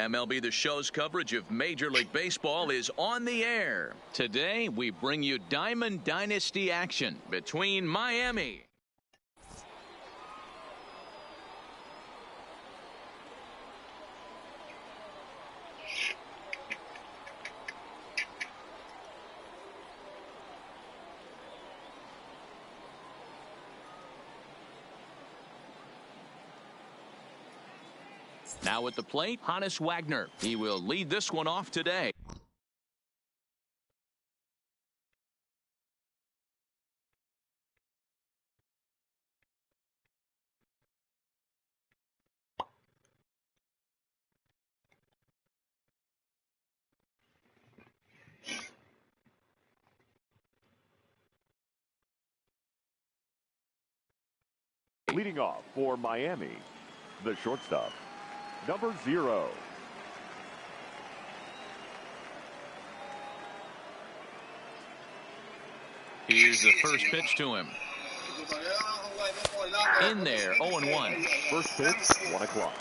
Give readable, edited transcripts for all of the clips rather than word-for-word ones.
MLB The Show's coverage of Major League Baseball is on the air. Today, we bring you Diamond Dynasty action between Miami Now at the plate, Hannes Wagner. He will lead this one off today. Leading off for Miami, the shortstop, number 0. Here's the first pitch to him. In there, 0-1. First pitch, 1 o'clock.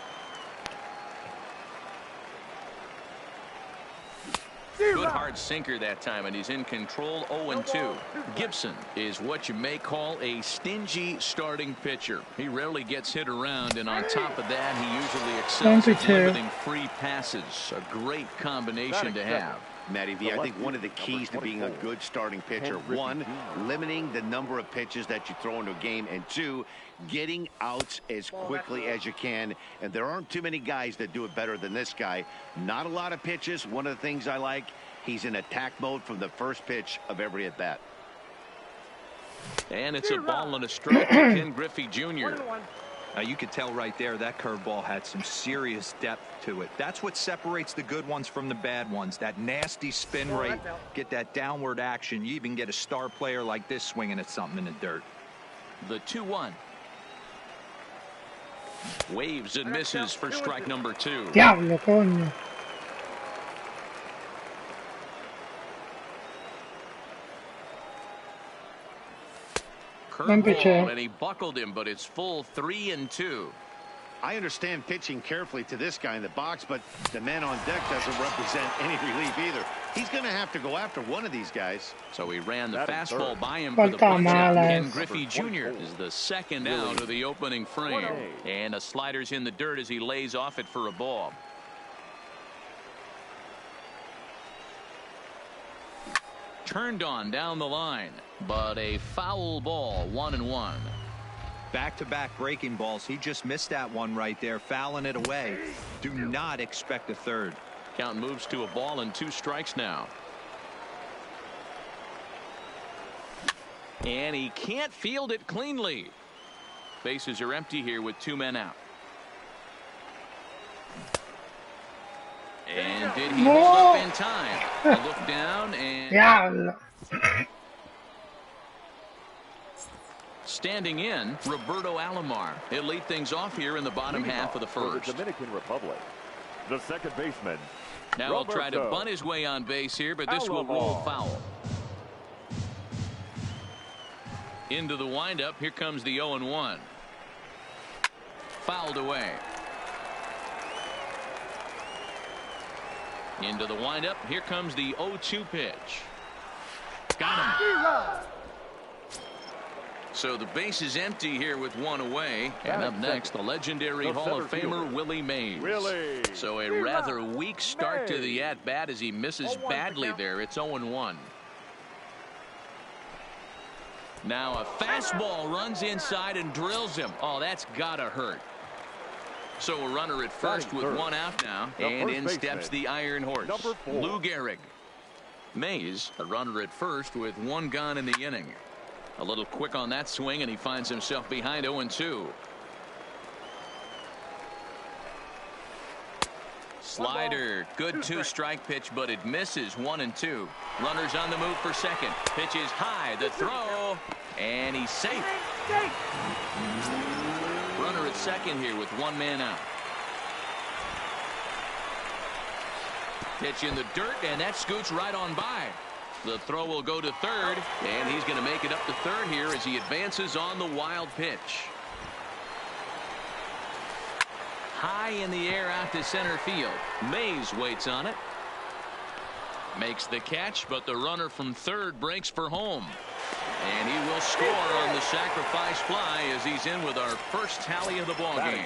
Good hard sinker that time, and he's in control. 0-2. Gibson is what you may call a stingy starting pitcher. He rarely gets hit around, and on top of that, he usually excels at limiting free passes. A great combination to have. Matty V, I think one of the keys to being a good starting pitcher, 1, limiting the number of pitches that you throw into a game, and 2, getting outs as quickly as you can. And there aren't too many guys that do it better than this guy. Not a lot of pitches. One of the things I like, he's in attack mode from the first pitch of every at-bat. And it's a ball and a strike to Ken Griffey Jr. You could tell right there that curveball had some serious depth to it. That's what separates the good ones from the bad ones. That nasty spin rate, get that downward action. You even get a star player like this swinging at something in the dirt. The 2-1. Waves and misses for strike number 2. Diablo, coño. Curveball, and he buckled him, but it's full 3-2. I understand pitching carefully to this guy in the box, but the man on deck doesn't represent any relief either. He's going to have to go after one of these guys. So he ran the fastball by him for the punch-out. Ken Griffey Jr. is the second out of the opening frame. And a slider's in the dirt as he lays off it for a ball. Turned on down the line, but a foul ball, 1-1. Back-to-back breaking balls. He just missed that one right there, fouling it away. Do not expect a third. Count moves to a ball and 2 strikes now. And he can't field it cleanly. Bases are empty here with 2 men out. And did he hold up in time? A look down and... Diablo. Standing in, Roberto Alomar. He'll lead things off here in the bottom half of the first. The Dominican Republic, the second baseman. Now he'll try to bunt his way on base here, but this will roll foul. Into the windup. Here comes the 0-1. Fouled away. Into the windup. Here comes the 0-2 pitch. Got him. So the base is empty here with 1 away. And up next, the legendary Hall of Famer Willie Mays. So a rather weak start to the at-bat as he misses badly there. It's 0-1. Now a fastball runs inside and drills him. Oh, that's gotta hurt. So a runner at first with 1 out now. And in steps the Iron Horse, Lou Gehrig. Mays, a runner at first with 1 gone in the inning. A little quick on that swing, and he finds himself behind 0-2. Slider, good 2-strike pitch, but it misses. 1-2. Runners on the move for second. Pitch is high. The throw, and he's safe. Runner at second here with 1 man out. Pitch in the dirt, and that scoots right on by. The throw will go to third, and he's going to make it up to third here as he advances on the wild pitch. high in the air out to center field. Mays waits on it. Makes the catch, but the runner from third breaks for home. And he will score on the sacrifice fly as he's in with our first tally of the ball game.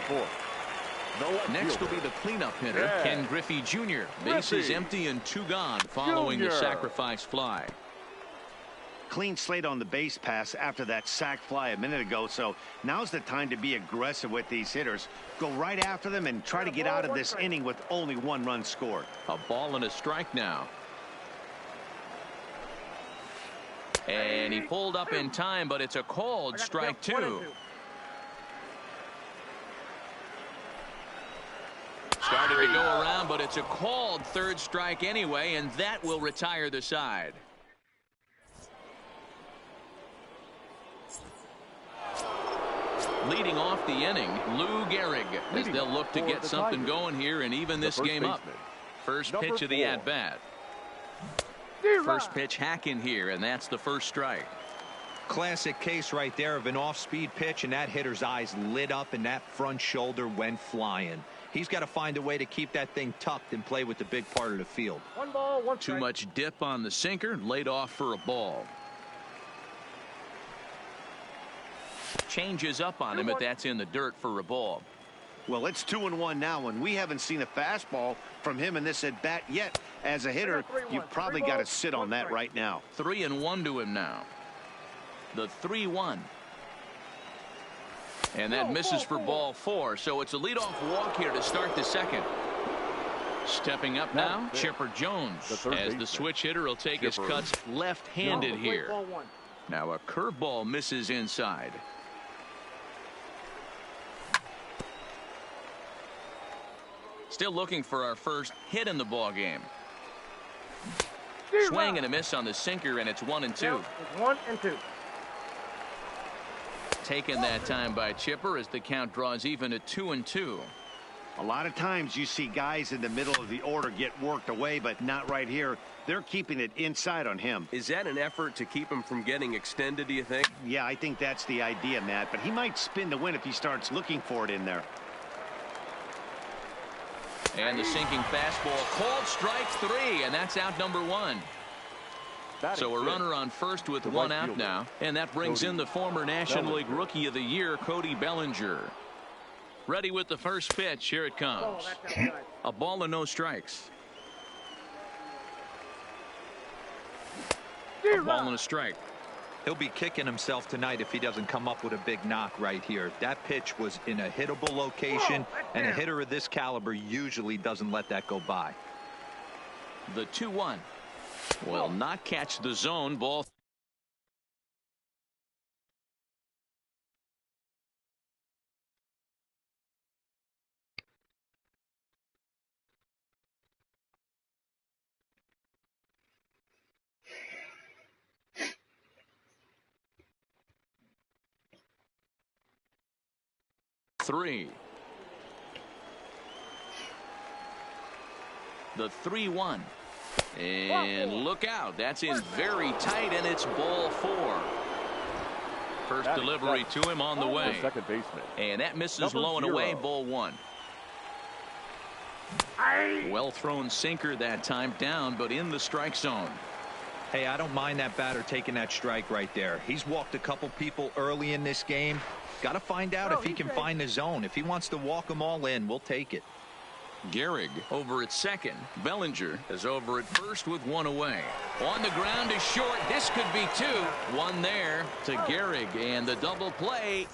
Next will be the cleanup hitter, Ken Griffey Jr. Bases empty and 2 gone following the sacrifice fly. Clean slate on the base pass after that sac fly a minute ago, so now's the time to be aggressive with these hitters. Go right after them and try to get out of this inning with only 1 run scored. A ball and a strike now. And he pulled up in time, but it's a called strike 2. Started to go around, but it's a called third strike anyway, and that will retire the side. Leading off the inning, Lou Gehrig, as they'll look to get something going here and even this game up. First pitch of the at-bat. First pitch hack in here, and that's the first strike. Classic case right there of an off-speed pitch, and that hitter's eyes lit up and that front shoulder went flying. He's got to find a way to keep that thing tucked and play with the big part of the field. 1 ball, 1 strike. Too much dip on the sinker, laid off for a ball. Changes up on him, but that's in the dirt for a ball. Well, it's 2-1 now, and we haven't seen a fastball from him in this at bat yet. As a hitter, you've probably got to sit on that right now. 3-1 to him now. The 3-1. And that misses for ball 4, so it's a leadoff walk here to start the second. Stepping up now, Chipper Jones, as the switch hitter will take his cuts left-handed here. Now a curveball misses inside. Still looking for our first hit in the ball game. Swing and a miss on the sinker, and it's 1-2. 1-2. Taken that time by Chipper as the count draws even at 2-2. A lot of times you see guys in the middle of the order get worked away, but not right here. They're keeping it inside on him. Is that an effort to keep him from getting extended, do you think? Yeah, I think that's the idea, Matt, but he might spin to win if he starts looking for it in there. And the sinking fastball called strike 3, and that's out number 1. So a runner on first with 1 out now, and that brings in the former National League Rookie of the Year, Cody Bellinger. Ready with the first pitch. Here it comes. A ball and no strikes. A ball and a strike. He'll be kicking himself tonight if he doesn't come up with a big knock right here. That pitch was in a hittable location, and a hitter of this caliber usually doesn't let that go by. The 2-1 will not catch the zone. Ball. Three. The 3-1. And look out. That's in very tight, and it's ball 4. First delivery to him on the way. Second baseman. And that misses low and away. Ball 1. Well thrown sinker that time, down, but in the strike zone. Hey, I don't mind that batter taking that strike right there. He's walked a couple people early in this game. Got to find out if he can find the zone. If he wants to walk them all in, we'll take it. Gehrig over at second. Bellinger is over at first with 1 away. On the ground is short. This could be 2. 1 there to Gehrig, and the double play.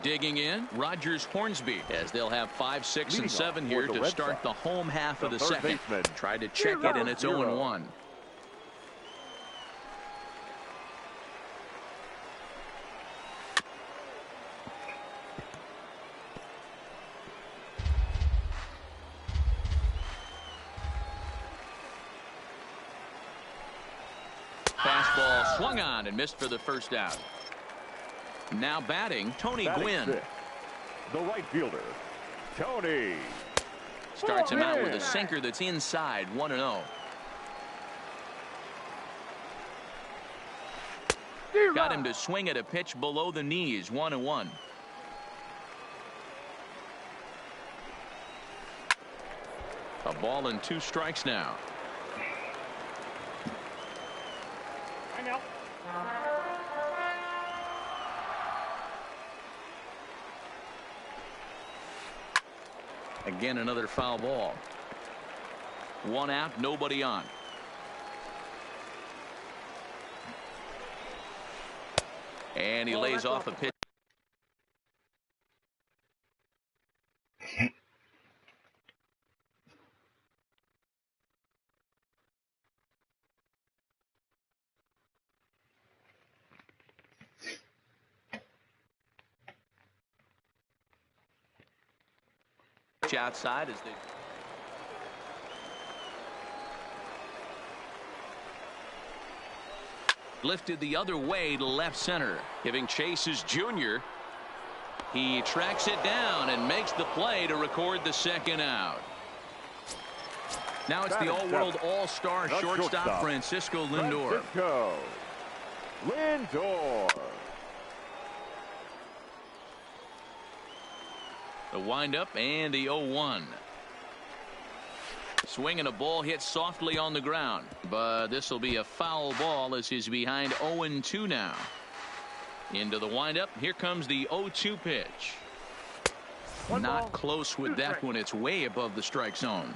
Digging in, Rogers Hornsby, as they'll have 5, 6, and 7 here to start the home half of the second. Tried to check it, and it's 0-1. Fastball swung on and missed for the first out. Now batting, Tony Gwynn. The right fielder, Tony. Starts him out with a sinker that's inside, 1-0. Got him to swing at a pitch below the knees, 1-1. A ball and 2 strikes now. I know. Again, another foul ball. 1 out, nobody on. And he lays off a pitch. Outside as they lifted the other way to left center, giving chase is Junior. He tracks it down and makes the play to record the 2nd out. Now it's the all-world all-star shortstop Francisco Lindor. The windup and the 0-1. Swinging a ball hit softly on the ground, but this will be a foul ball as he's behind 0-2 now. Into the windup. Here comes the 0-2 pitch. Not close with that one. It's way above the strike zone.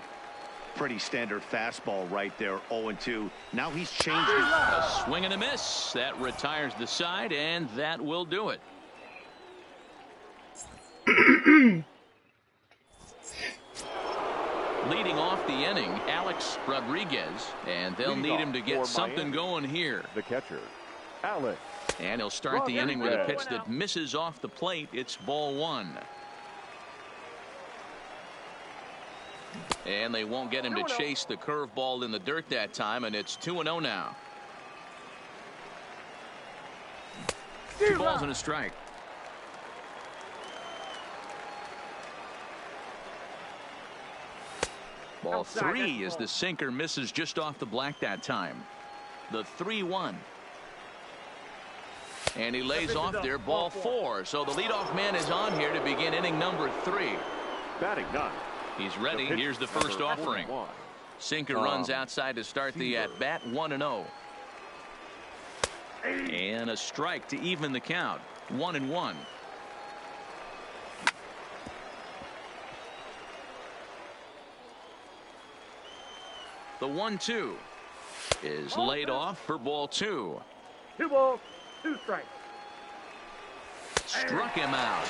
Pretty standard fastball right there. 0-2. Now he's changed it. A swing and a miss. That retires the side, and that will do it. Leading off the inning, Alex Rodriguez, and they'll need him to get something going here. The catcher, Alex. And he'll start the inning with a pitch that misses off the plate. It's ball 1. And they won't get him to chase the curveball in the dirt that time, and it's 2-0 now. 2 balls and a strike. Ball 3 as the sinker misses just off the black that time. The 3-1. And he lays off there. Ball 4. So the leadoff man is on here to begin inning number 3. Batting 9. He's ready. Here's the first offering. Sinker runs outside to start the at-bat. 1-0. And a strike to even the count. 1-1. The 1-2 is laid off for ball 2. 2 balls, 2 strikes. Struck him out.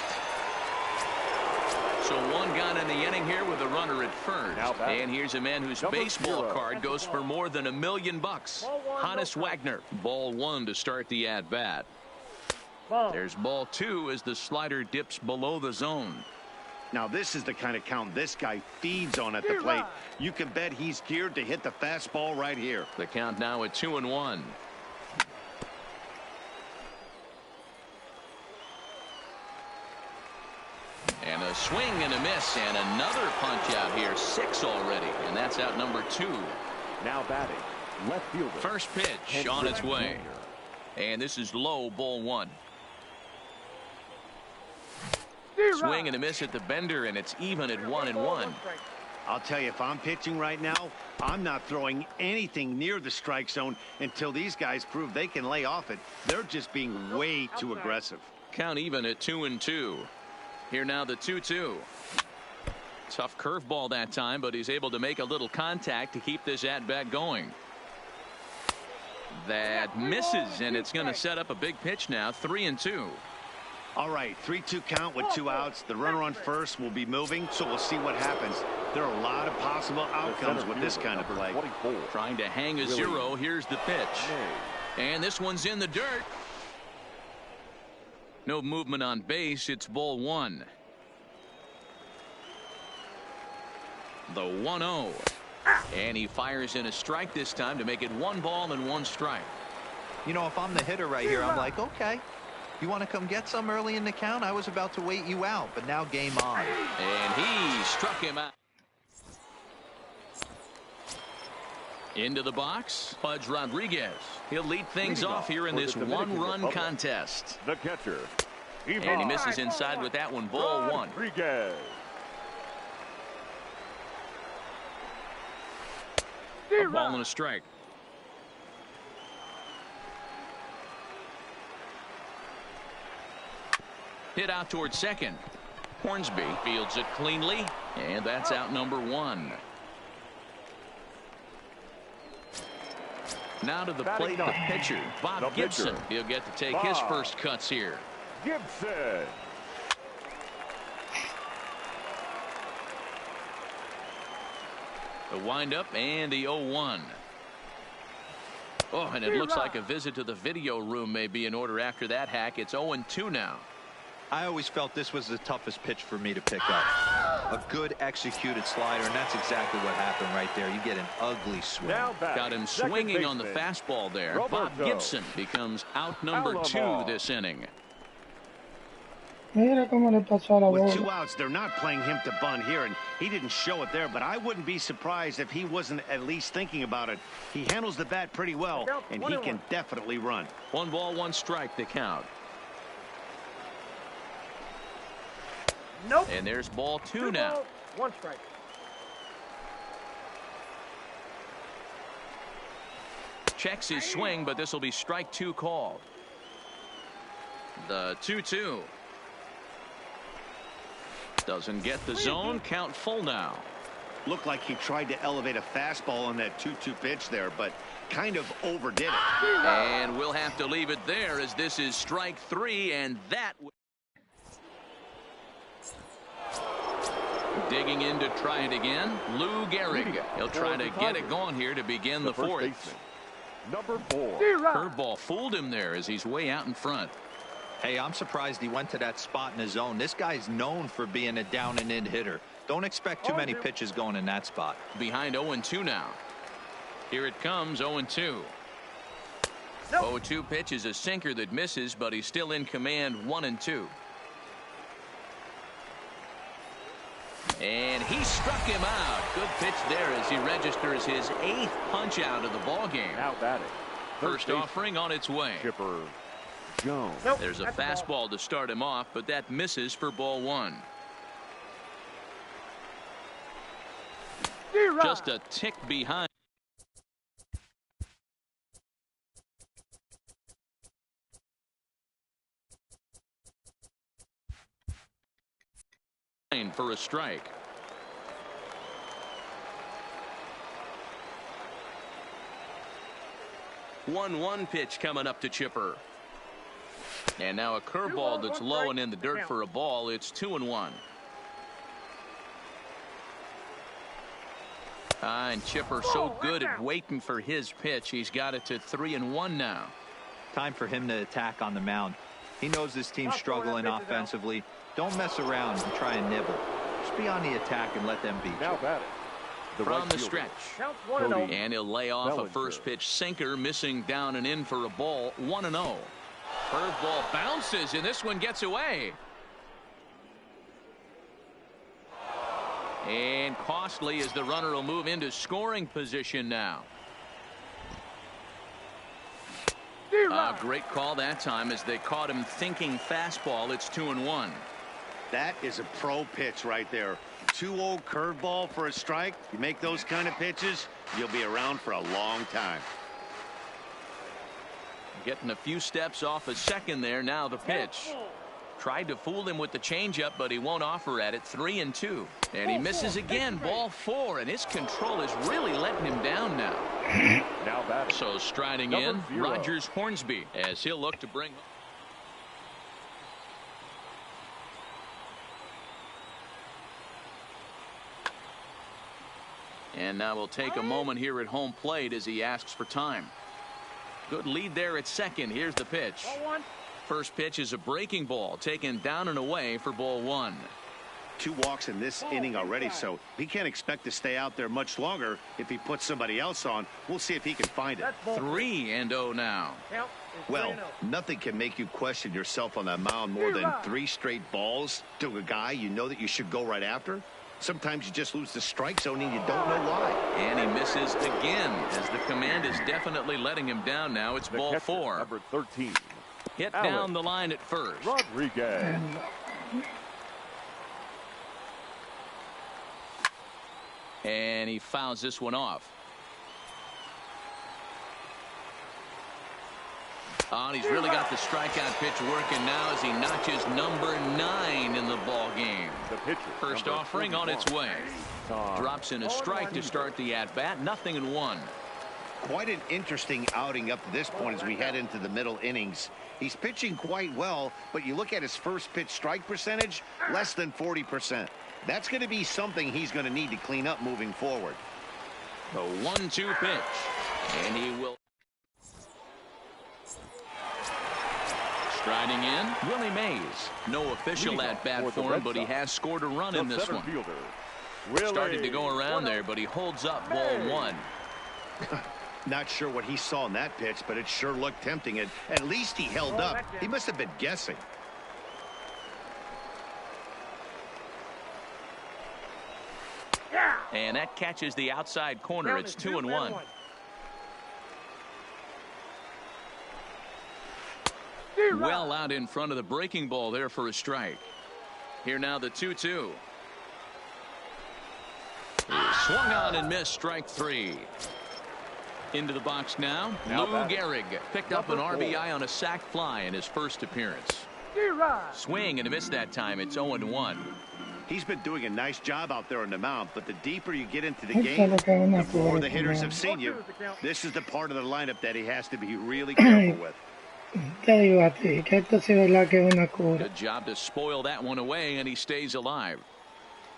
So 1 gone in the inning here with a runner at first. And here's a man whose baseball card goes for more than $1 million. Hannes Wagner. Ball 1 to start the at-bat. There's ball 2 as the slider dips below the zone. Now this is the kind of count this guy feeds on at the plate. You can bet he's geared to hit the fastball right here. The count now at 2-1. And a swing and a miss, and another punch out here. 6 already, and that's out number 2. Now batting, left fielder. First pitch on its way. And this is low, ball 1. Swing and a miss at the bender, and it's even at 1-1. I'll tell you, if I'm pitching right now, I'm not throwing anything near the strike zone until these guys prove they can lay off it. They're just being way too aggressive. Count even at 2-2. Here now the 2-2. Tough curveball that time, but he's able to make a little contact to keep this at-bat going. That misses, and it's going to set up a big pitch now. 3-2. All right, 3-2 count with 2 outs. The runner on first will be moving, so we'll see what happens. There are a lot of possible outcomes with this kind of play. Trying to hang a 0. Here's the pitch. And this one's in the dirt. No movement on base. It's ball 1. The 1-0. And he fires in a strike this time to make it 1 ball and 1 strike. You know, if I'm the hitter right here, I'm like, okay. You want to come get some early in the count? I was about to wait you out, but now game on. And he struck him out. Into the box, Pudge Rodriguez. He'll lead things off here in this 1-run contest. The catcher, and he misses inside with that one. Ball 1. Rodriguez. A ball and a strike. Hit out towards second. Hornsby fields it cleanly, and that's out number one. Now to the plate, the pitcher, Bob Gibson. He'll get to take his first cuts here. Gibson. The windup and the 0-1. Oh, and it looks like a visit to the video room may be in order after that hack. It's 0-2 now. I always felt this was the toughest pitch for me to pick up. A good executed slider, and that's exactly what happened right there. You get an ugly swing. Got him swinging on the fastball there. Bob Gibson becomes out number 2 this inning. With 2 outs, they're not playing him to bunt here, and he didn't show it there, but I wouldn't be surprised if he wasn't at least thinking about it. He handles the bat pretty well, and he can definitely run. 1 ball, 1 strike the count. Nope. And there's ball 2 now. 1 strike. Checks his swing, but this will be strike 2 called. The 2-2. Doesn't get the zone. Count full now. Looked like he tried to elevate a fastball on that 2-2 pitch there, but kind of overdid it. And we'll have to leave it there as this is strike 3, and that. Digging in to try it again, Lou Gehrig. He'll try to get it going here to begin the 4th. Number 4. Curveball fooled him there as he's way out in front. Hey, I'm surprised he went to that spot in his zone. This guy's known for being a down and in hitter. Don't expect too many pitches going in that spot. Behind 0-2 now. Here it comes, 0-2. 0-2 pitch is a sinker that misses, but he's still in command, 1-2. And he struck him out. Good pitch there as he registers his 8th punch out of the ball game. Now batting. First offering on its way. Chipper Jones. There's a fastball to start him off, but that misses for ball 1. Just a tick behind. For a strike. One pitch coming up to Chipper. And now a curveball that's low and in the dirt for a ball. It's 2-1. And Chipper so good at waiting for his pitch. He's got it to 3-1 now. Time for him to attack on the mound. He knows this team's struggling offensively. Don't mess around and try and nibble. Just be on the attack and let them beat you. Now batting. From the stretch. And he'll lay off a first pitch sinker, missing down and in for a ball. 1-0. Curveball bounces, and this one gets away. And costly as the runner will move into scoring position now. A great call that time as they caught him thinking fastball. It's 2-1. That is a pro pitch right there. 2-0 curveball for a strike. You make those kind of pitches, you'll be around for a long time. Getting a few steps off a second there. Now the pitch. Tried to fool him with the changeup, but he won't offer at it. 3-2. And he misses again. Ball 4. And his control is really letting him down now. Now batting. So striding in, Rogers Hornsby, as he'll look to bring. And now we'll take a moment here at home plate as he asks for time. Good lead there at second. Here's the pitch. First pitch is a breaking ball taken down and away for ball 1. 2 walks in this inning already, so he can't expect to stay out there much longer. If he puts somebody else on, we'll see if he can find it. 3-0 now. Well, nothing can make you question yourself on that mound more than 3 straight balls to a guy you know that you should go right after. Sometimes you just lose the strike zone and you don't know why. And he misses again as the command is definitely letting him down now. It's ball 4. Number 13. Hit down the line at first. Rodriguez. And he fouls this one off. Oh, and he's really got the strikeout pitch working now as he notches number 9 in the ball game. First offering on its way. Drops in a strike to start the at-bat. 0-1. Quite an interesting outing up to this point as we head into the middle innings. He's pitching quite well, but you look at his first pitch strike percentage, less than 40%. That's going to be something he's going to need to clean up moving forward. The 1-2 pitch. And he will. Striding in, Willie Mays. No official at-bat for him, but he has scored a run in this one. Started to go around there, but he holds up ball 1. Not sure what he saw in that pitch, but it sure looked tempting. And at least he held up. He must have been guessing. And that catches the outside corner. It's 2-1. Well out in front of the breaking ball there for a strike. Here now the 2-2. Swung on and missed, strike 3. Into the box now Lou Gehrig picked up an RBI on a sac fly in his first appearance. Swing and a miss that time. It's 0-1. He's been doing a nice job out there on the mound, but the deeper you get into the game, the more the hitters have seen you. This is the part of the lineup that he has to be really careful with. Good job to spoil that one away, and he stays alive.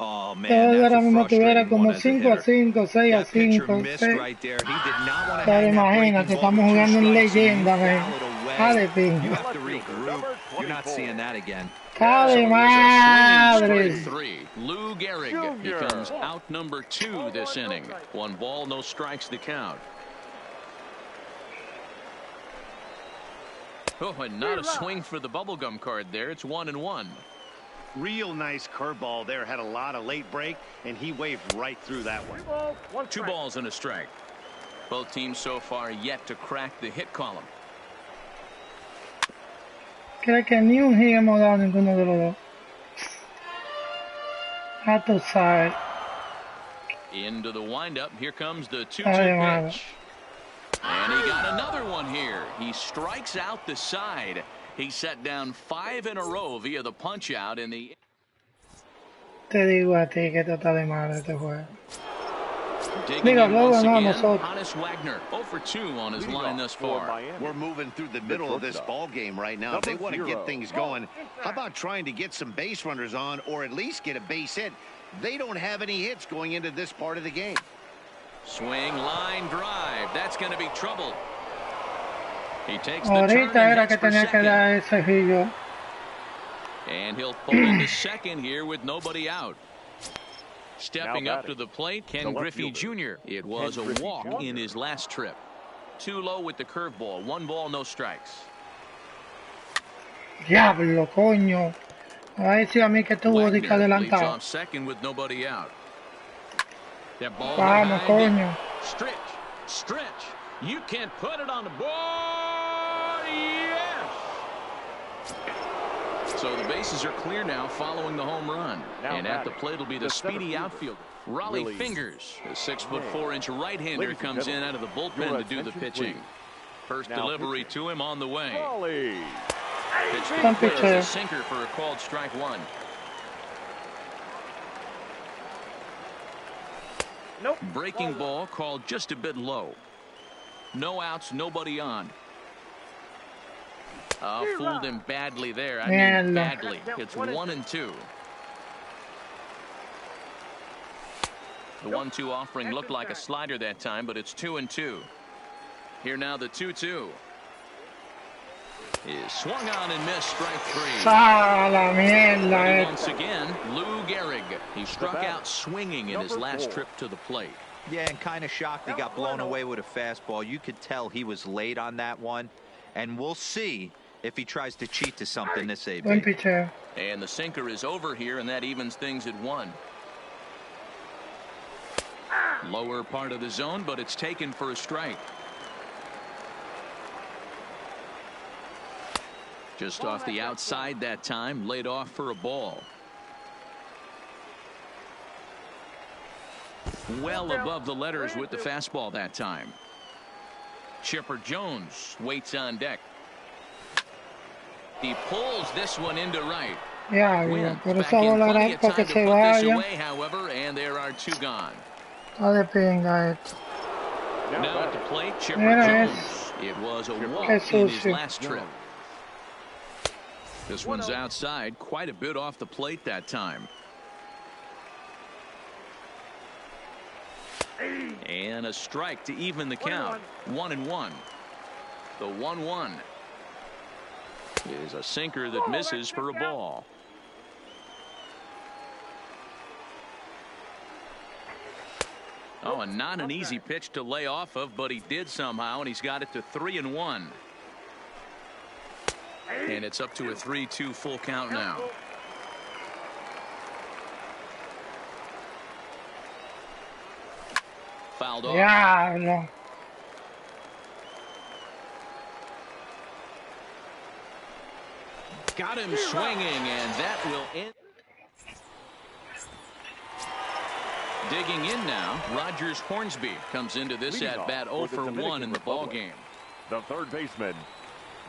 Oh, man, that's a frustrating one as a hitter. That pitcher missed right there. He did not want to hang that breaking ball with 2 strikes, and you foul it away. You have to regroup. You're not seeing that again. Strike 3. Lou Gehrig becomes out number 2 this inning. 1 ball, no strikes to count. Oh, and not a swing for the bubblegum card there. It's 1-1. Real nice curveball there. Had a lot of late break, and he waved right through that one. 2 balls and a strike. Both teams so far yet to crack the hit column. Creo que ni un hit hemos dado ninguno de los dos. Ya tú sabes. Into the windup. Here comes the 2-2 pitch. And he got another one here. He strikes out the side. He set down 5 in a row via the punch out in the. Te digo a ti que esto está de mal este juego. Digging in once again, Honus Wagner 0 for 2 on his line thus far. We're moving through the middle of this ball game right now. If they want to get things going, how about trying to get some base runners on or at least get a base hit? They don't have any hits going into this part of the game. Swing, line drive. That's going to be trouble. He takes the turn and hits for second. And he'll pull into second here with nobody out. Stepping up to the plate, Ken Griffey Jr. It was a walk in his last trip. Too low with the curveball. 1 ball, no strikes. Diablo, coño. A ver si a mí que tuvo de que adelantado. Off second with nobody out. That ball Vamos, coño. Stretch. You can't put it on the board. Yes. So the bases are clear now following the home run. And at the plate will be the speedy outfielder, Raleigh Fingers. The 6'4" right-hander comes in out of the bullpen to do the pitching. First delivery to him on the way. Pitch a sinker for a called strike 1. Nope. Breaking ball called just a bit low. No outs, nobody on. Fooled him badly there. I mean badly. It's 1-2. The 1-2 offering looked like a slider that time, but it's 2-2. Here now the 2-2. Is swung on and missed, strike 3. Once again, Lou Gehrig. He struck out swinging in his last trip to the plate. Yeah, and kind of shocked he got blown away with a fastball. You could tell he was late on that one. And we'll see if he tries to cheat to something this AB. And the sinker is over here, and that evens things at 1. Lower part of the zone, but it's taken for a strike. Just off the outside that time, laid off for a ball. Well above the letters with the fastball that time. Chipper Jones waits on deck. He pulls this one into right. Ya, Win. por Back esa in bola plenty era of para que time to se put this vaya. away, however, and there are 2 gone. Está de pinga esto. Now at the plate, Chipper Mira Jones. It was a walk Qué in his sucio. last trip. This one's outside, quite a bit off the plate that time. And a strike to even the count. 1-1. The 1-1 is a sinker that misses for a ball. Oh, and not an easy pitch to lay off of, but he did somehow, and he's got it to 3-1. And it's up to a 3-2 full count now. Fouled off. Ya, no. Got him swinging, and that will end. Digging in now, Rogers Hornsby comes into this at bat 0 for 1 in the ball game. The third baseman,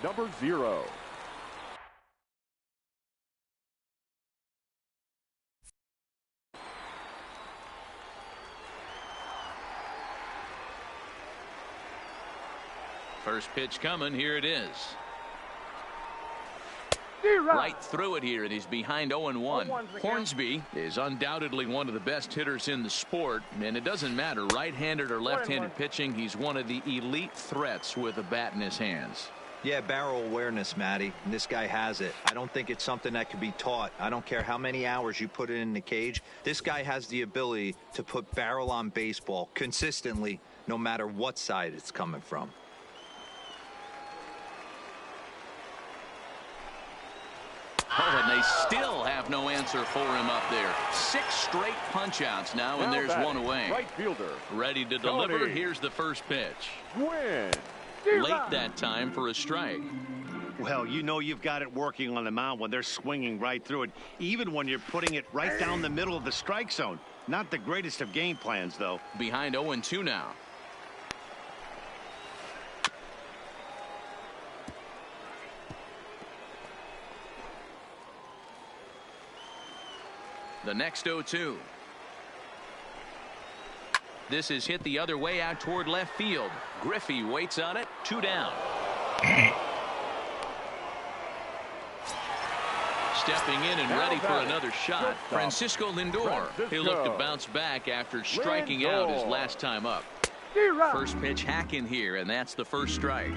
number 0. First pitch coming. Here it is. Right through it here, and he's behind 0-1. Hornsby is undoubtedly one of the best hitters in the sport, and it doesn't matter right-handed or left-handed pitching. He's one of the elite threats with a bat in his hands. Yeah, barrel awareness, Matty. And this guy has it. I don't think it's something that could be taught. I don't care how many hours you put it in the cage. This guy has the ability to put barrel on baseball consistently, no matter what side it's coming from. Oh, and they still have no answer for him up there. 6 straight punch-outs now, and there's one away. Right fielder. Ready to deliver. Here's the first pitch. Win. Late that time for a strike. Well, you know you've got it working on the mound when they're swinging right through it, even when you're putting it right down the middle of the strike zone. Not the greatest of game plans, though. Behind 0-2 now. The next 0-2. This is hit the other way out toward left field. Griffey waits on it. 2 down. Stepping in and ready for another shot, Francisco Lindor. He'll look to bounce back after striking out his last time up. First pitch hacking here, and that's the first strike.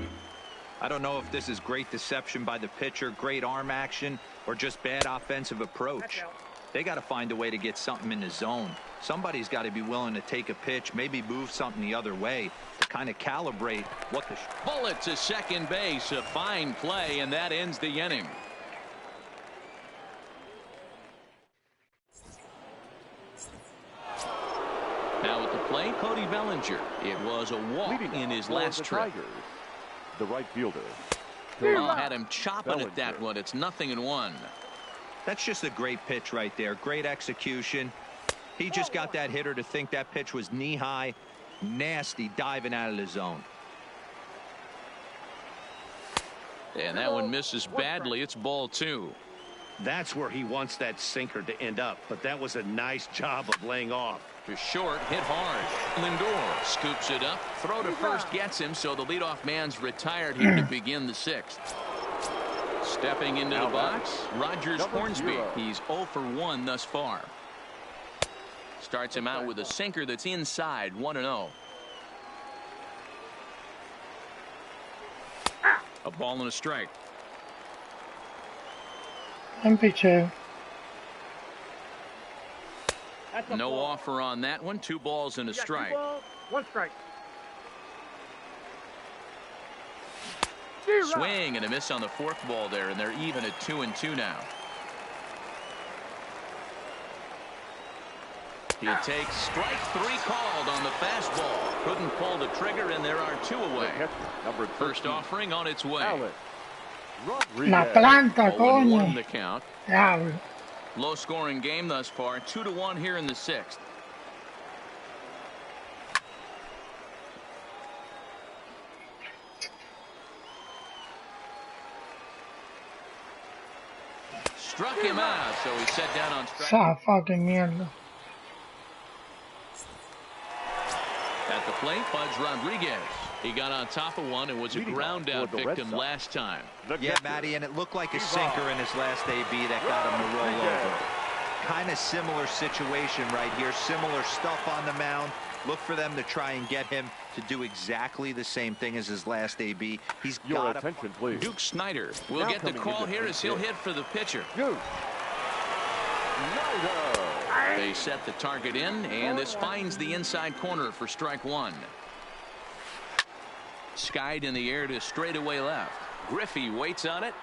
I don't know if this is great deception by the pitcher, great arm action, or just bad offensive approach. They got to find a way to get something in the zone. Somebody's got to be willing to take a pitch, maybe move something the other way to kind of calibrate what the bullet to second base. A fine play, and that ends the inning. Now at the plate, Cody Bellinger. It was a walk in his last trip. The right fielder. Oh, had him chopping at that one. It's 0-1. That's just a great pitch right there. Great execution. He just got that hitter to think that pitch was knee-high. Nasty diving out of the zone. And that one misses badly. It's ball 2. That's where he wants that sinker to end up, but that was a nice job of laying off. To short, hit hard. Lindor scoops it up. Throw to first gets him, so the leadoff man's retired here to begin the 6th. Stepping into the box, Rogers Hornsby. He's 0 for 1 thus far. Starts him out with a sinker that's inside, 1-0. A ball and a strike. Pitcher. No offer on that one. 2 balls and a strike. 1 strike. Swing and a miss on the 4th ball there, and they're even at 2-2 now. He takes strike 3 called on the fastball. Couldn't pull the trigger, and there are 2 away. First offering on its way. La planta, 0-1 coño. the count. Diablo. Low scoring game thus far. 2-1 here in the 6th. struck him out, so he's set down on strike. Esa fucking mierda. At the plate, Pudge Rodriguez. He got on top of one and was a ground out victim last time. Yeah, Matty, and it looked like a sinker in his last AB that got him to roll over. Kind of similar situation right here. Similar stuff on the mound. Look for them to try and get him to do exactly the same thing as his last AB. He's got attention, please. Duke Snyder will get the call here as he'll hit for the pitcher. They set the target in, and this finds the inside corner for strike one. Skied in the air to straightaway left. Griffey waits on it,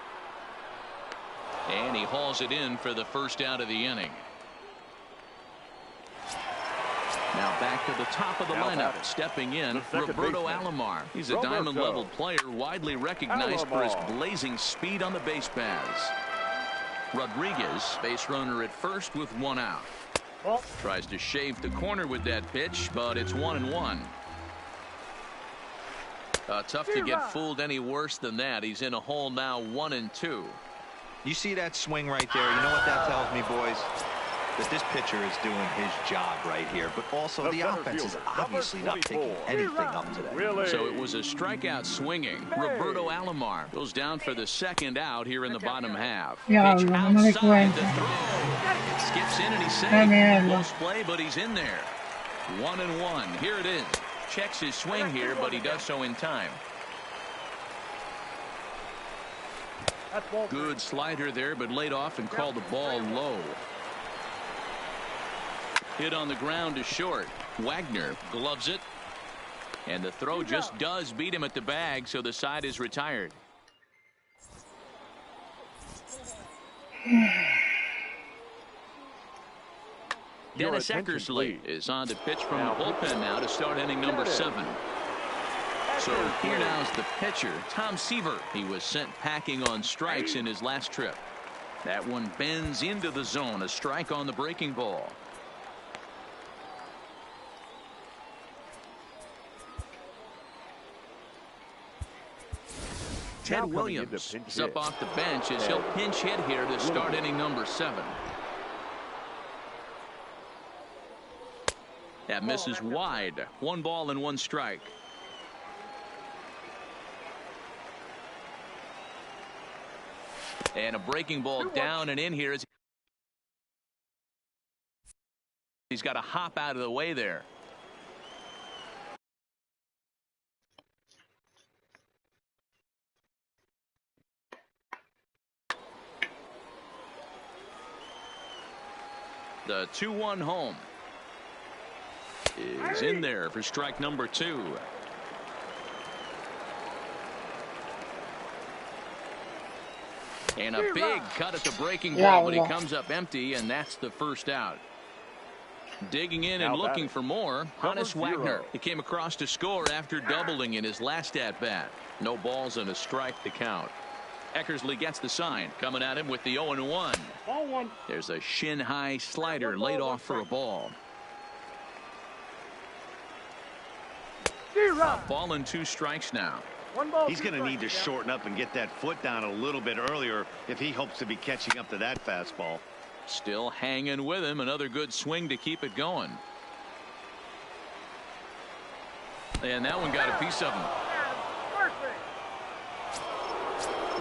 and he hauls it in for the first out of the inning. Now back to the top of the lineup, stepping in, Roberto Alomar. He's a diamond-level player, widely recognized for his blazing speed on the base paths. Rodriguez, base runner at first with one out. Tries to shave the corner with that pitch, but it's 1-1. Tough to get fooled any worse than that. He's in a hole now, 1-2. You see that swing right there? You know what that tells me, boys? That this pitcher is doing his job right here, but also the offense is obviously not picking anything up today. So it was a strikeout swinging. Roberto Alomar goes down for the second out here in the bottom half. Pitch outside the throw. Skips in and he's safe. Close play, but he's in there. 1-1. Here it is. Checks his swing here, but he does so in time. Good slider there, but laid off and called the ball low. Hit on the ground to short. Wagner gloves it. And the throw just does beat him at the bag, so the side is retired. Dennis Eckersley is on to pitch from the bullpen now to start inning number 7. So here now is the pitcher, Tom Seaver. He was sent packing on strikes in his last trip. That one bends into the zone. A strike on the breaking ball. Ted Williams is up off the bench as he'll pinch hit here to start inning number 7. That misses wide. 1 ball and 1 strike. And a breaking ball down and in here. He's got to hop out of the way there. The 2-1 home is in there for strike number 2. And a big cut at the breaking ball, but he comes up empty, and that's the first out. Digging in and looking for more, Hannes Wagner. He came across to score after doubling in his last at-bat. No balls and a strike to count. Eckersley gets the sign, coming at him with the 0-1. There's a shin-high slider laid off for a ball. A ball and 2 strikes now. He's going to need to shorten up and get that foot down a little bit earlier if he hopes to be catching up to that fastball. Still hanging with him. Another good swing to keep it going. And that one got a piece of him.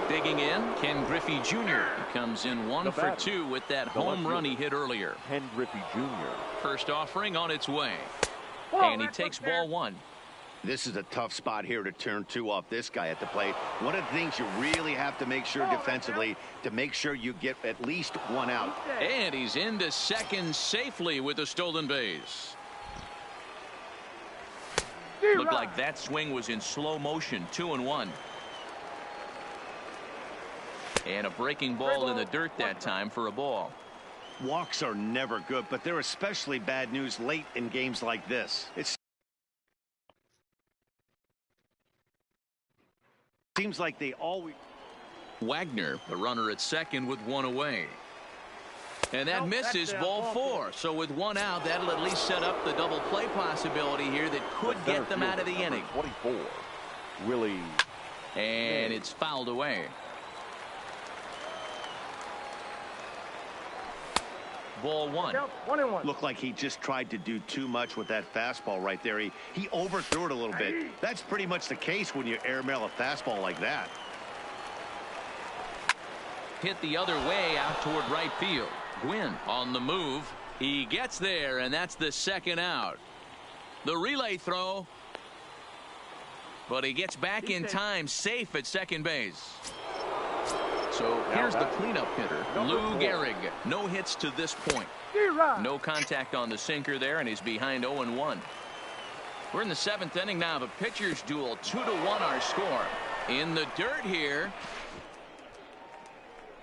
Digging in, Ken Griffey Jr. He comes in 1 for 2 with that home run he hit earlier. Ken Griffey Jr. First offering on its way. And he takes ball 1. This is a tough spot here to turn 2 off this guy at the plate. One of the things you really have to make sure defensively to make sure you get at least 1 out. And he's into second safely with a stolen base. Looked like that swing was in slow motion. 2-1. And a breaking ball in the dirt that time for a ball. Walks are never good, but they're especially bad news late in games like this. It seems like they always... Wagner, the runner at second with 1 away. And that misses ball 4. So with 1 out, that'll at least set up the double play possibility here that could get them out of the inning. 24. Willie. And it's fouled away. ball one. 1-1. Looked like he just tried to do too much with that fastball right there. He overthrew it a little bit. That's pretty much the case when you airmail a fastball like that. Hit the other way out toward right field. Gwynn on the move. He gets there, and that's the second out. The relay throw. But he gets back in time, safe at second base. So here's the cleanup hitter, Lou Gehrig. No hits to this point. No contact on the sinker there, and he's behind 0-1. We're in the 7th inning now of a pitcher's duel. 2-1 our score. In the dirt here.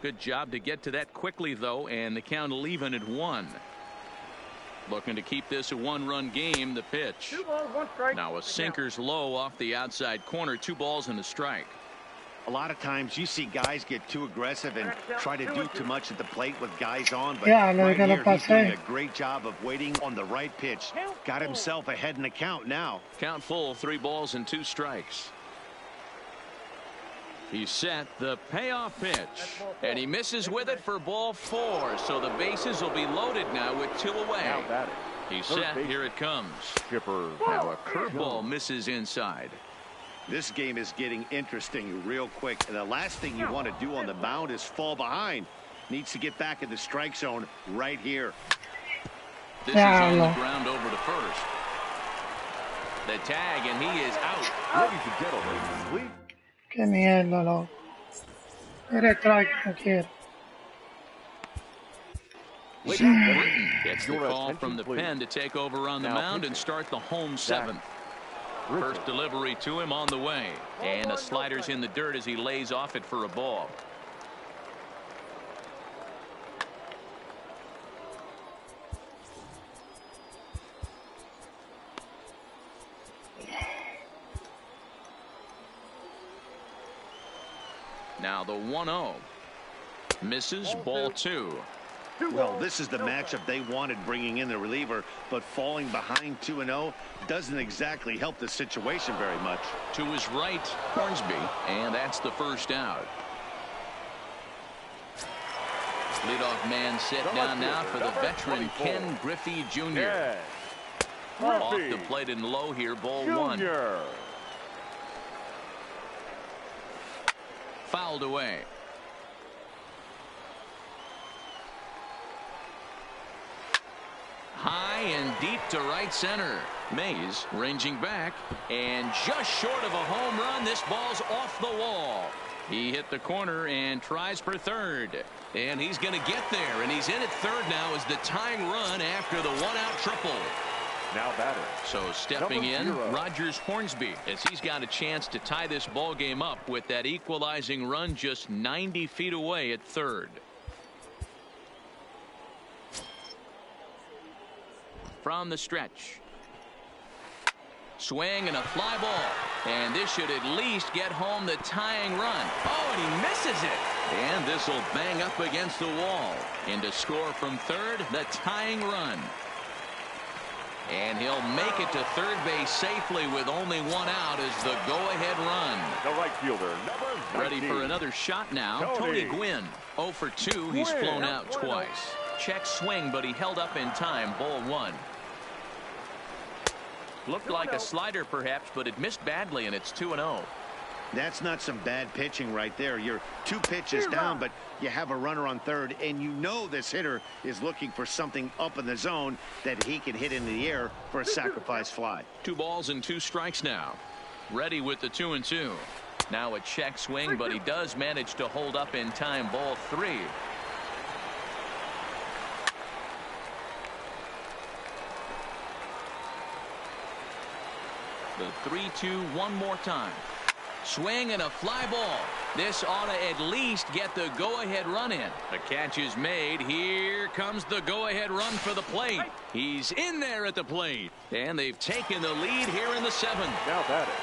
Good job to get to that quickly, though, and the count will even at 1. Looking to keep this a 1-run game. The pitch. 2 balls, 1 strike. Now a sinker's low off the outside corner. 2 balls and a strike. A lot of times you see guys get too aggressive and try to do too much at the plate with guys on. But Yeah, right here, he's doing pasé. a great job of waiting on the right pitch. Got himself ahead in the count now. Count full, 3 balls and 2 strikes. He's set the payoff pitch, and he misses with it for ball 4. So the bases will be loaded now with 2 away. Now batting. He's Third set. base. Here it comes. Chipper. Now a curveball misses inside. This game is getting interesting real quick. And the last thing you want to do on the mound is fall behind. Needs to get back in the strike zone right here. This is on the ground over to first. The tag, and he is out. Ladies and gentlemen, sleep. Qué mierda, loco. Eres strike, no quiero. Britton gets the Your call attention, from the please. pen to take over on the Now mound pitching. and start the home 7th. Richard. First delivery to him on the way. And the slider's in the dirt as he lays off it for a ball. Now the 1-0. Misses, ball 2. Well, this is the matchup they wanted, bringing in the reliever, but falling behind 2-0 doesn't exactly help the situation very much. To his right, Hornsby, and that's the first out. Leadoff man set down now for the veteran Ken Griffey Jr. Yes. Off Griffey the plate and low here, ball 1. Jr. Fouled away. High and deep to right center. Mays ranging back, and just short of a home run. This ball's off the wall. He hit the corner and tries for third, and he's going to get there, and he's in at third now as the tying run after the 1-out triple. Now batter. So stepping Number in, 0. Rogers Hornsby, as he's got a chance to tie this ball game up with that equalizing run just 90 feet away at third. From the stretch. Swing and a fly ball. And this should at least get home the tying run. Oh, and he misses it. And this will bang up against the wall. And to score from third, the tying run. And he'll make it to third base safely with only 1 out as the go-ahead run. The right fielder, number 19. Ready for another shot now. Tony Gwynn. 0 for 2. He's Gwynn. flown out twice. Check swing, but he held up in time. Ball 1. Looked like a slider perhaps, but it missed badly, and it's 2-0. That's not some bad pitching right there. You're 2 pitches down, but you have a runner on third, and you know this hitter is looking for something up in the zone that he can hit into the air for a sacrifice fly. 2 balls and 2 strikes now. Ready with the 2-2. Now a check swing, but he does manage to hold up in time. Ball 3. The 3-2 one more time. Swing and a fly ball. This ought to at least get the go-ahead run in. The catch is made. Here comes the go-ahead run for the plate. He's in there at the plate. And they've taken the lead here in the 7th. Now batting.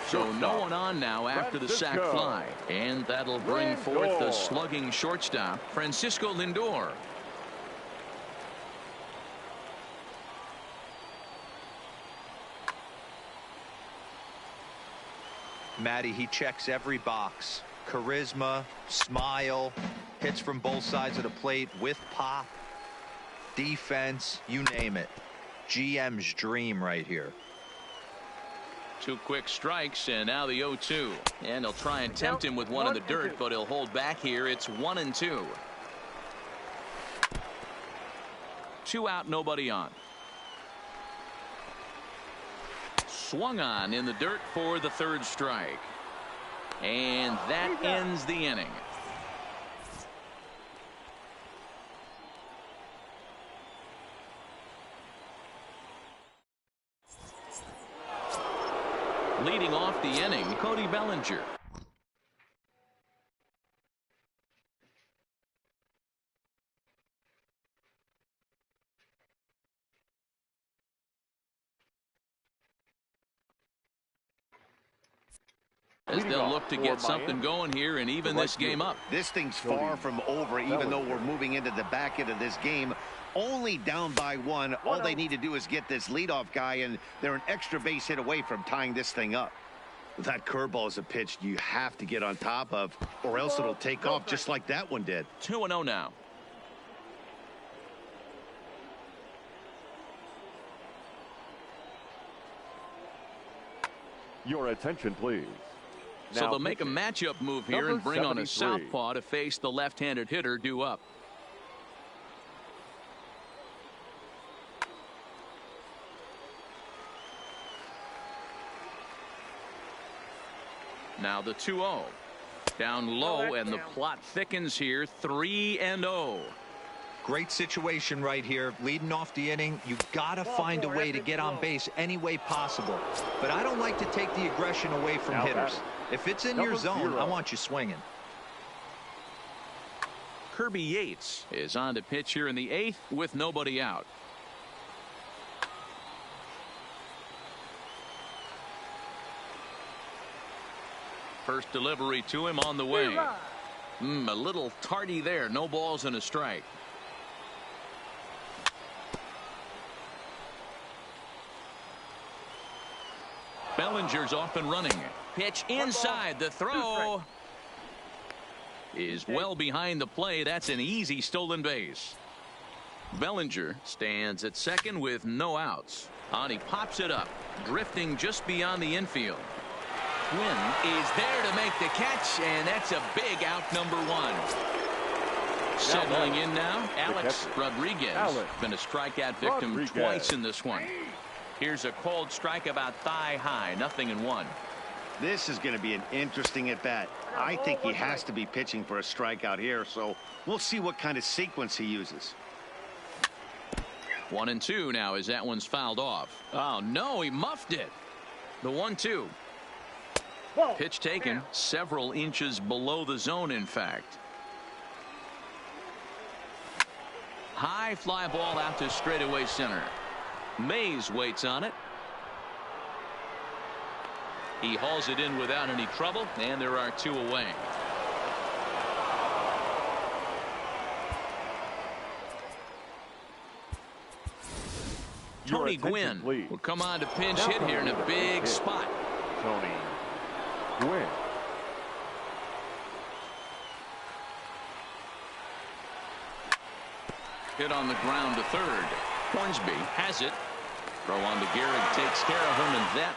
So no one on now after the sac fly. And that'll bring forth the slugging shortstop, Francisco Lindor. Matty, he checks every box. Charisma, smile, hits from both sides of the plate with pop. defense, you name it. GM's dream right here. 2 quick strikes, and now the 0-2. And they'll try and tempt him with one in the dirt, but he'll hold back here. It's 1-2. 2 out, nobody on. Swung on in the dirt for the 3rd strike. And that ends the inning. Leading off the inning, Cody Bellinger. As they'll look to get something going here and even this game up. This thing's far from over, even though we're moving into the back end of this game. Only down by 1. All they need to do is get this leadoff guy, and they're an extra base hit away from tying this thing up. That curveball is a pitch you have to get on top of, or else it'll take off just like that one did. 2-0 now. Your attention, please. So they'll make a matchup move here and bring on a southpaw to face the left-handed hitter due up. Now the 2-0. Down low, and the plot thickens here. 3-0. Great situation right here. Leading off the inning, you got to find a way to get on base any way possible. But I don't like to take the aggression away from hitters. If it's in your zone, I want you swinging. Kirby Yates is on to pitch here in the 8th with nobody out. First delivery to him on the way. A little tardy there. No balls and a strike. Bellinger's off and running. Pitch inside. The throw is well behind the play. That's an easy stolen base. Bellinger stands at second with no outs. And he pops it up, drifting just beyond the infield. Quinn is there to make the catch, and that's a big out, number 1. Settling in now, Alex Rodriguez. Been a strikeout victim twice in this one. Here's a cold strike about thigh high, 0-1. This is going to be an interesting at bat. I think he has to be pitching for a strikeout here, so we'll see what kind of sequence he uses. 1-2 now as that one's fouled off. Oh no, he muffed it. The 1-2. Pitch taken several inches below the zone, in fact. High fly ball out to straightaway center. Mays waits on it. He hauls it in without any trouble, and there are 2 away. Tony Gwynn will come on to pinch hit here in a big spot. Tony Gwynn. Hit on the ground to third. Hornsby has it. Throw on to Gehrig takes care of him, and that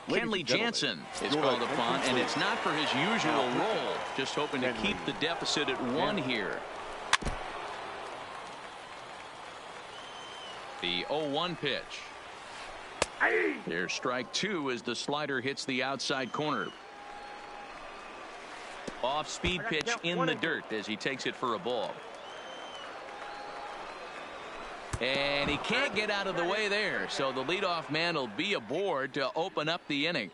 Kenley Jansen is called upon, and it's not for his usual role. Just hoping to keep the deficit at 1 here. The 0-1 pitch. There's strike 2 as the slider hits the outside corner. Off speed pitch in the dirt as he takes it for a ball. And he can't get out of the way there, so the leadoff man will be aboard to open up the inning.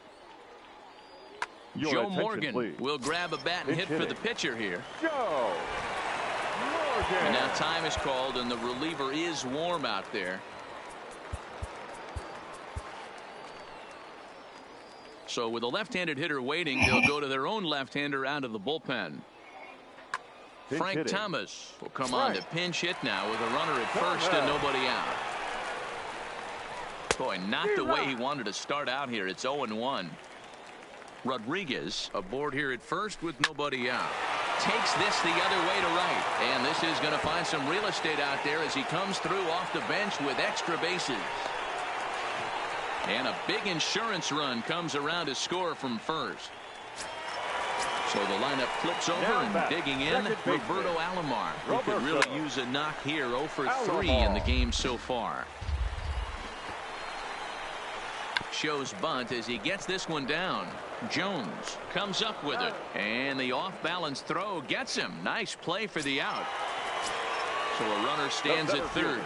Joe Morgan will grab a bat and hit for the pitcher here. Joe Morgan. And now time is called, and the reliever is warm out there. So with a left-handed hitter waiting, they'll go to their own left-hander out of the bullpen. Frank Thomas will come on to pinch hit now with a runner at first and nobody out. Boy, not the way he wanted to start out here. It's 0-1. Rodriguez aboard here at first with nobody out. Takes this the other way to right. And this is going to find some real estate out there as he comes through off the bench with extra bases. And a big insurance run comes around to score from first. So the lineup flips over and digging in, Roberto Alomar, who could really use a knock here. 0 for 3 in the game so far. Shows bunt as he gets this one down. Jones comes up with it, and the off-balance throw gets him. Nice play for the out. So a runner stands at third.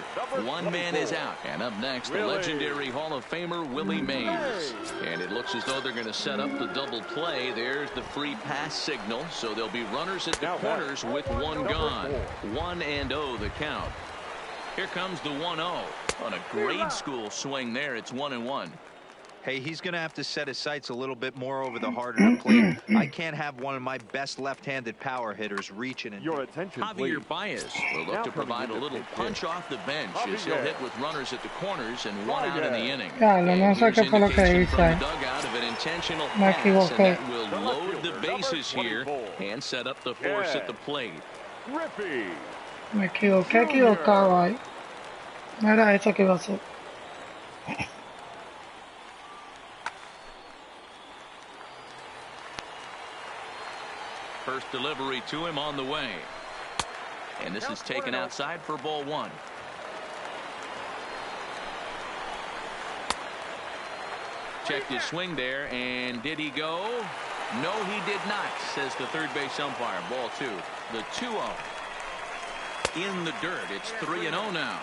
One man is out. And up next, the legendary Hall of Famer Willie Mays. And it looks as though they're going to set up the double play. There's the free pass signal. So there'll be runners at the corners with one gone. 1-0 the count. Here comes the 1-0. On a grade school swing there, it's 1-1. Hey, he's going to have to set his sights a little bit more over the heart of the plate. I can't have one of my best left-handed power hitters reaching. Your attention, Javier Baez will look to provide a little punch off the bench as he'll hit with runners at the corners and one out in the inning. No sé qué fue lo que hice. Me equivoqué. That will load the bases here and set up the force at the plate. Me equivoqué, equivocado ahí. No era eso que iba a hacer. First delivery to him on the way. And this is taken outside for ball 1. Checked his swing there, and did he go? No, he did not, says the third base umpire. Ball 2. The 2-0. In the dirt. It's 3-0 now.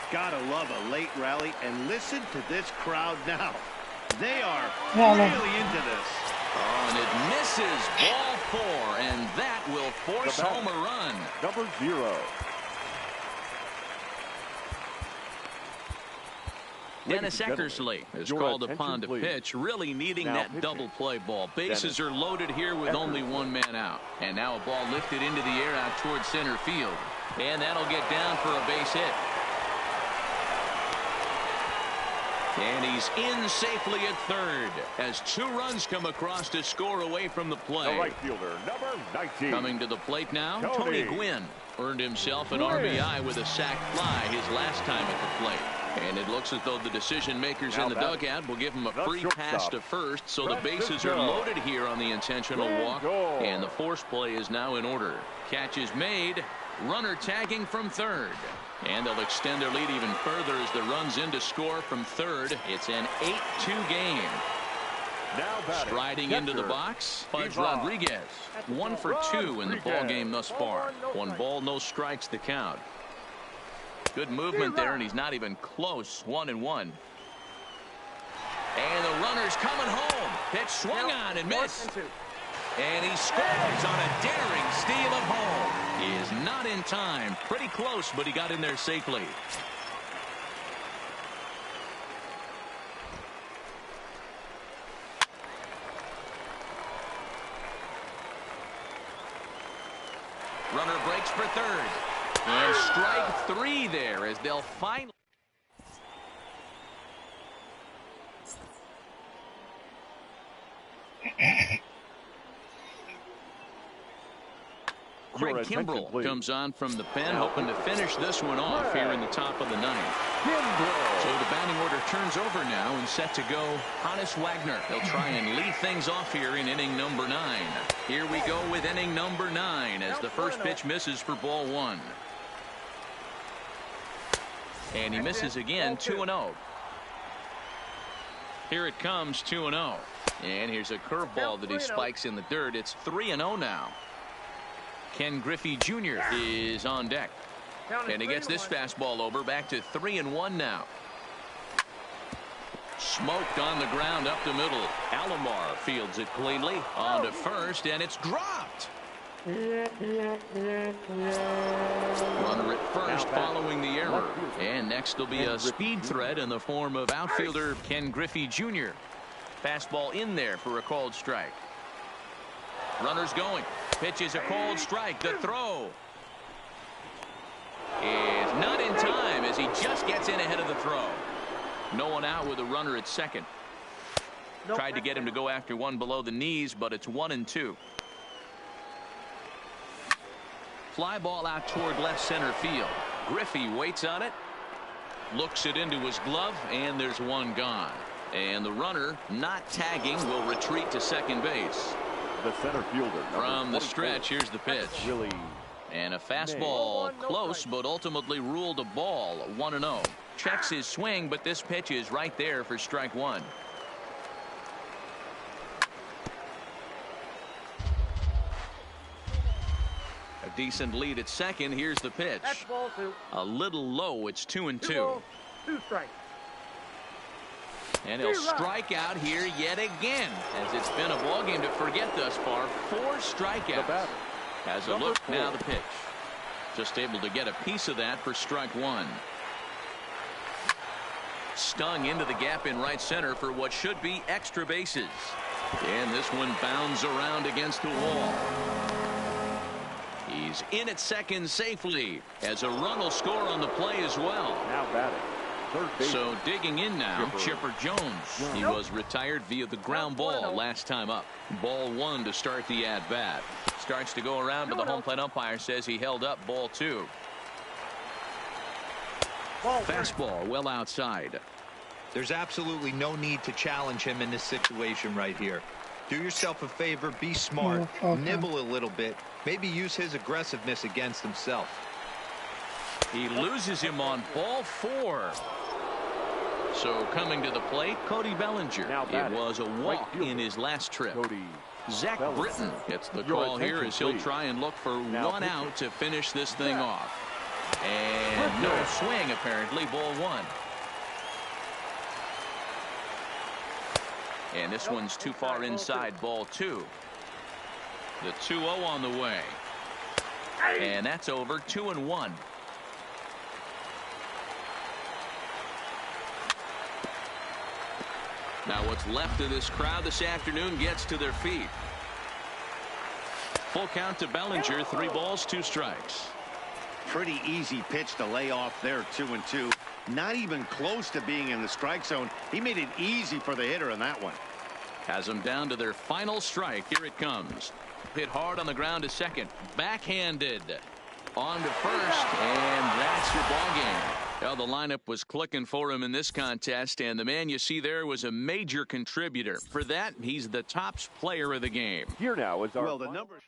Gotta love a late rally, and listen to this crowd now. They are really into this. Oh, and it misses. Ball 4, and that will force home a run. Number 0. Dennis Eckersley is called upon to pitch, really needing that double play ball. Bases are loaded here with only one man out. And now a ball lifted into the air out towards center field. And that'll get down for a base hit. And he's in safely at third as 2 runs come across to score away from the play. The right fielder, number 19. Coming to the plate now, Tony Gwynn earned himself an RBI with a sac fly his last time at the plate. And it looks as though the decision makers in the dugout will give him a free pass to first, so the bases are loaded here on the intentional walk, and the force play is now in order. Catch is made, runner tagging from third. And they'll extend their lead even further as the runs in to score from third. It's an 8-2 game. Striding into the box, Pudge Rodriguez. 1 for 2 in the ball game thus far. 1 ball, no strikes the count. Good movement there, and he's not even close. 1-1. And the runner's coming home. Pitch swung on and missed. And he scores on a daring steal of home. He is not in time. Pretty close, but he got in there safely. Runner breaks for third. And strike 3 there as they'll finally. Craig Kimbrell comes on from the pen, hoping to finish this one off here in the top of the 9th. So the batting order turns over now and set to go Hannes Wagner. They'll try and lead things off here in inning number 9. Here we go with inning number 9 as the first pitch misses for ball 1. And he misses again, 2-0. Here it comes, 2-0. And here's a curveball that he spikes in the dirt. It's 3-0 now. Ken Griffey Jr. is on deck. And he gets this fastball over, back to 3-1 now. Smoked on the ground up the middle. Alomar fields it cleanly on to first, and it's dropped. Runner at first following the error. And next will be a speed threat in the form of outfielder Ken Griffey Jr. Fastball in there for a called strike. Runner's going. Pitch is a cold strike. The throw is not in time as he just gets in ahead of the throw. No one out with a runner at second. Tried to get him to go after one below the knees, but it's 1-2. Fly ball out toward left center field. Griffey waits on it. Looks it into his glove, and there's one gone. And the runner, not tagging, will retreat to second base. The center fielder. From the stretch, here's the pitch. Really. And a fastball close, but ultimately ruled a ball. 1-0. Checks his swing, but this pitch is right there for strike one. A decent lead at second. Here's the pitch. A little low. It's 2-2. 2 strikes. And he'll strike out here yet again, as it's been a ball game to forget thus far. 4 strikeouts. Has a look, now the pitch. Just able to get a piece of that for strike one. Stung into the gap in right center for what should be extra bases. And this one bounds around against the wall. He's in at second safely, as a run will score on the play as well. Now batting. So digging in now, Chipper Jones. He was retired via the ground ball last time up. Ball one to start the at-bat. Starts to go around, but the home plate umpire says he held up ball two. Fastball well outside. There's absolutely no need to challenge him in this situation right here. Do yourself a favor, be smart, nibble a little bit, maybe use his aggressiveness against himself. He loses him on ball 4. So coming to the plate, Cody Bellinger. It was a walk in his last trip. Zach Britton gets the call here as he'll try and look for one out to finish this thing off. And no swing, apparently. Ball 1. And this one's too far inside. Ball 2. The 2-0 on the way. And that's over. 2-1. Now what's left of this crowd this afternoon gets to their feet. Full count to Bellinger. 3 balls, 2 strikes. Pretty easy pitch to lay off there. 2-2. Not even close to being in the strike zone. He made it easy for the hitter in that one. Has them down to their final strike. Here it comes. Hit hard on the ground to second. Backhanded. On to first. And that's your ball game. Well, the lineup was clicking for him in this contest, and the man you see there was a major contributor. For that, he's the top player of the game. Here now is our well, the numbers.